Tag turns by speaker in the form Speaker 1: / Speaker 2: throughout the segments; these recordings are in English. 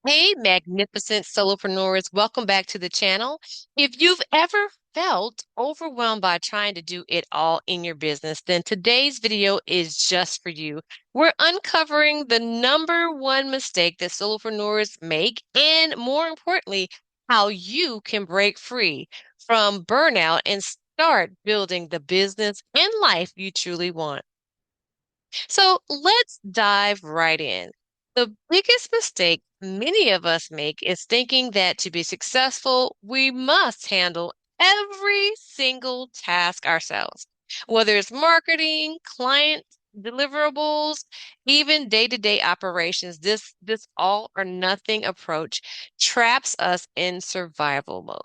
Speaker 1: Hey, magnificent solopreneurs, welcome back to the channel. If you've ever felt overwhelmed by trying to do it all in your business, then today's video is just for you. We're uncovering the number one mistake that solopreneurs make, and more importantly, how you can break free from burnout and start building the business and life you truly want. So let's dive right in. The biggest mistake many of us make is thinking that to be successful, we must handle every single task ourselves, whether it's marketing, client deliverables, even day-to-day operations. This all or nothing approach traps us in survival mode.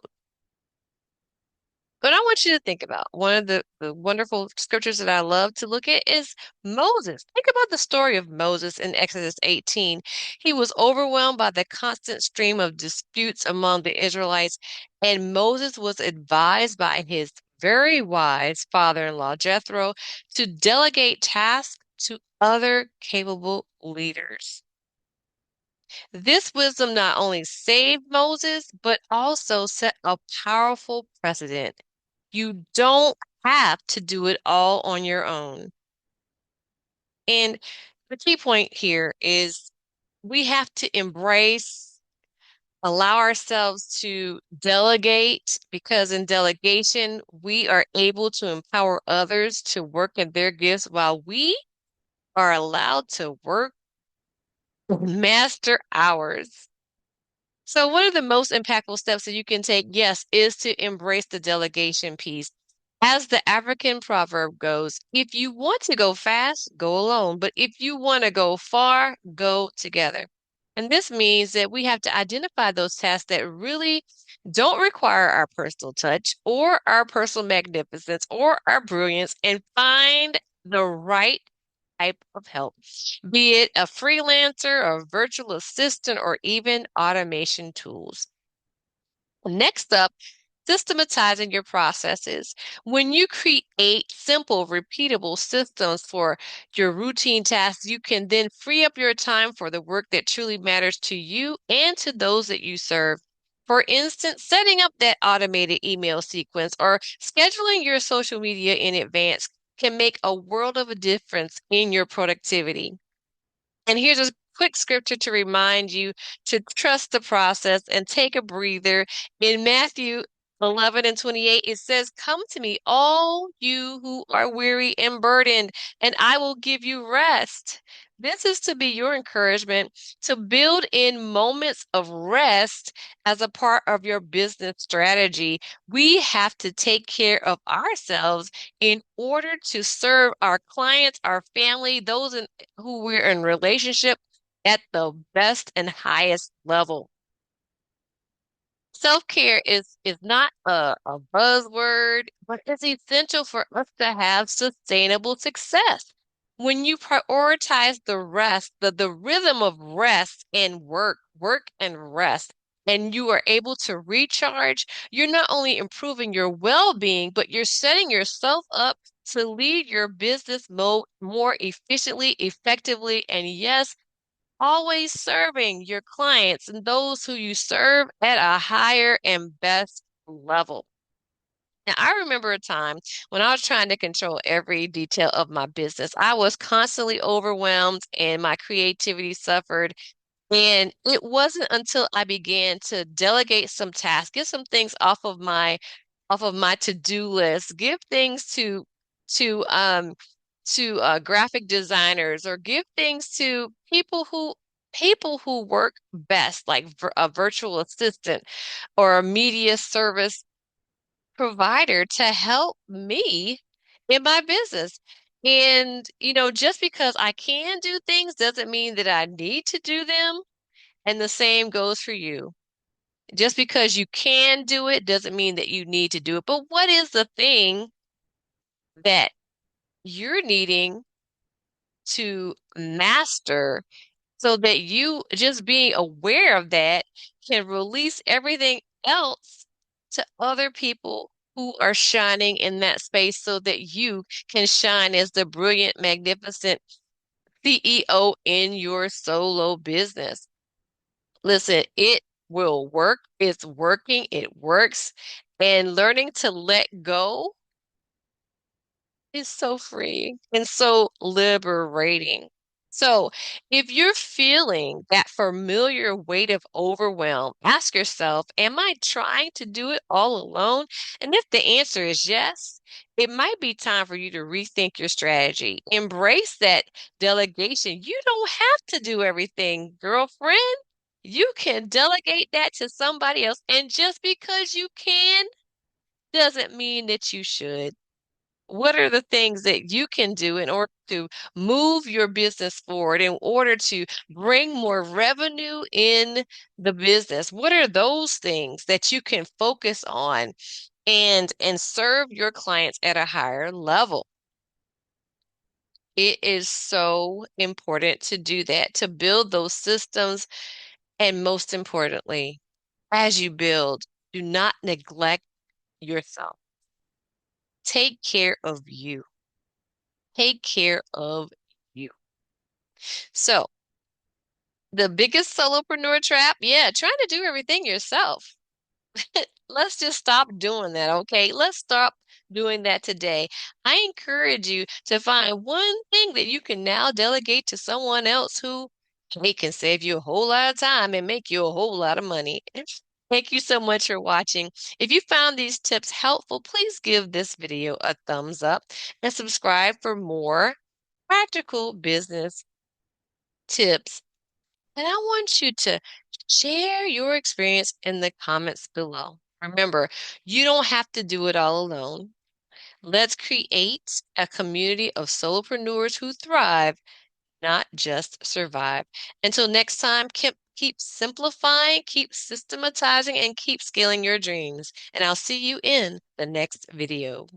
Speaker 1: But I want you to think about one of the wonderful scriptures that I love to look at is Moses. Think about the story of Moses in Exodus 18. He was overwhelmed by the constant stream of disputes among the Israelites, and Moses was advised by his very wise father-in-law, Jethro, to delegate tasks to other capable leaders. This wisdom not only saved Moses, but also set a powerful precedent. You don't have to do it all on your own. And the key point here is we have to embrace, allow ourselves to delegate, because in delegation, we are able to empower others to work in their gifts while we are allowed to work master hours. So one of the most impactful steps that you can take, yes, is to embrace the delegation piece. As the African proverb goes, if you want to go fast, go alone. But if you want to go far, go together. And this means that we have to identify those tasks that really don't require our personal touch or our personal magnificence or our brilliance and find the right type of help, be it a freelancer, a virtual assistant, or even automation tools. Next up, systematizing your processes. When you create simple, repeatable systems for your routine tasks, you can then free up your time for the work that truly matters to you and to those that you serve. For instance, setting up that automated email sequence or scheduling your social media in advance can make a world of a difference in your productivity. And here's a quick scripture to remind you to trust the process and take a breather. In Matthew 11 and 28, it says, "Come to me, all you who are weary and burdened, and I will give you rest." This is to be your encouragement to build in moments of rest as a part of your business strategy. We have to take care of ourselves in order to serve our clients, our family, those who we're in relationship at the best and highest level. Self-care is not a buzzword, but it's essential for us to have sustainable success. When you prioritize the rest, the rhythm of rest and work and rest, and you are able to recharge, you're not only improving your well-being, but you're setting yourself up to lead your business more efficiently, effectively, and yes, always serving your clients and those who you serve at a higher and best level. Now, I remember a time when I was trying to control every detail of my business. I was constantly overwhelmed and my creativity suffered. And it wasn't until I began to delegate some tasks, get some things off of my to-do list, give things to graphic designers or give things to people who work best, like a virtual assistant or a media service provider to help me in my business. And, just because I can do things doesn't mean that I need to do them. And the same goes for you. Just because you can do it doesn't mean that you need to do it. But what is the thing that you're needing to master so that you just being aware of that can release everything else to other people who are shining in that space so that you can shine as the brilliant, magnificent CEO in your solo business. Listen, it will work. It's working. It works. And learning to let go is so freeing and so liberating. So, if you're feeling that familiar weight of overwhelm, ask yourself, am I trying to do it all alone? And if the answer is yes, it might be time for you to rethink your strategy. Embrace that delegation. You don't have to do everything, girlfriend. You can delegate that to somebody else. And just because you can doesn't mean that you should. What are the things that you can do in order to move your business forward, in order to bring more revenue in the business? What are those things that you can focus on and serve your clients at a higher level? It is so important to do that, to build those systems, and most importantly, as you build, do not neglect yourself. Take care of you. Take care of you. So, the biggest solopreneur trap, yeah, trying to do everything yourself. Let's just stop doing that, okay? Let's stop doing that today. I encourage you to find one thing that you can now delegate to someone else who they can save you a whole lot of time and make you a whole lot of money. Thank you so much for watching. If you found these tips helpful, please give this video a thumbs up and subscribe for more practical business tips. And I want you to share your experience in the comments below. Remember, you don't have to do it all alone. Let's create a community of solopreneurs who thrive, not just survive. Until next time, keep simplifying, keep systematizing, and keep scaling your dreams. And I'll see you in the next video.